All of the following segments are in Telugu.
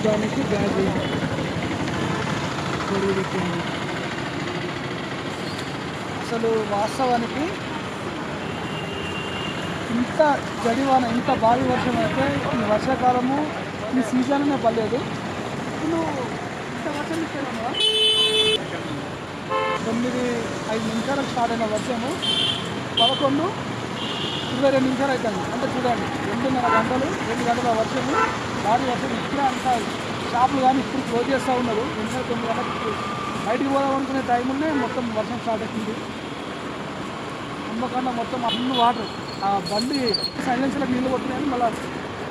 దానికి బ్యాగ్ గొడుగు పెట్టింది. అసలు వాస్తవానికి ఇంత జడివాన ఇంత భారీ వర్షం అయితే ఈ వర్షాకాలము ఈ సీజన్నే పడలేదు. ఇప్పుడు ఇంత వర్షం ఇచ్చేదా 9-5 నిమిషాలకు స్టార్ట్ అయిన వర్షము 11-22 నిమిషాలు అవుతుంది. అంటే చూడండి 2.5 గంటలు 2 గంటల వర్షము, భారీ వర్షం. ఇప్పుడే అంతా షాపులు కానీ ఇప్పుడు క్లోజ్ చేస్తూ ఉన్నారు. 8-9 గంటలకు బయటికి పోదాం అనుకునే టైంలోనే మొత్తం వర్షం స్టార్ట్ అవుతుంది. కుంభకండ మొత్తం అన్ని వాటర్, ఆ బండి సైలెన్స్లో నీళ్ళు కొట్టినాయని మళ్ళీ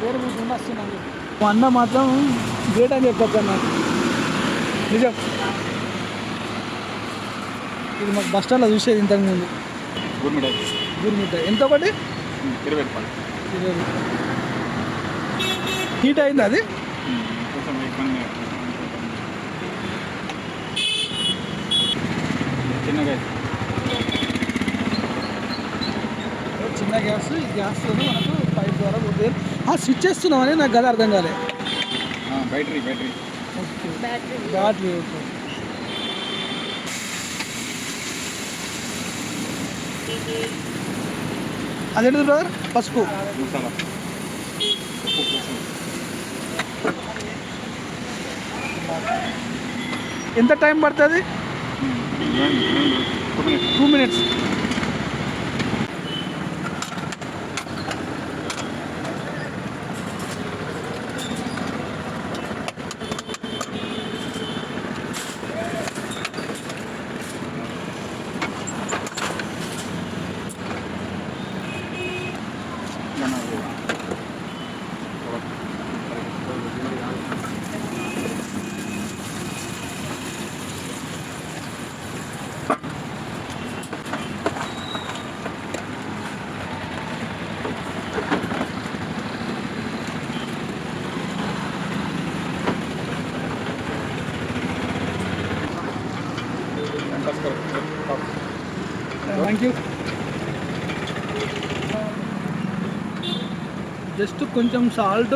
వేరే మీకు ఉండొస్తున్నాను. మా అన్న మాత్రం గ్రేట్ అని చెప్పచ్చు అన్న, నిజం. ఇది మాకు బస్ స్టాండ్లో చూసేది ఇంతకుముందు. గుర్మిఠాయి ఎంత ఒకటి 20. హీట్ అయింది అది. చిన్న గ్యాస్, ఈ గ్యాస్లో మనకు పైప్ ద్వారా పోతే స్విచ్ చేస్తున్నామని నాకు గది అర్థం కాలే. Battery okay. అదేంటి బ్రదర్? పసుపు. ఎంత టైం పడుతుంది? 2 minutes. Thank you. జస్ట్ కొంచెం సాల్ట్,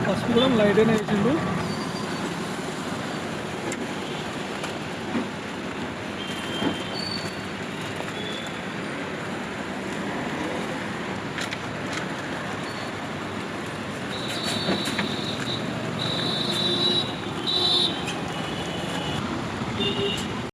పసుపు కూడా లైట్గానే వేసిండు.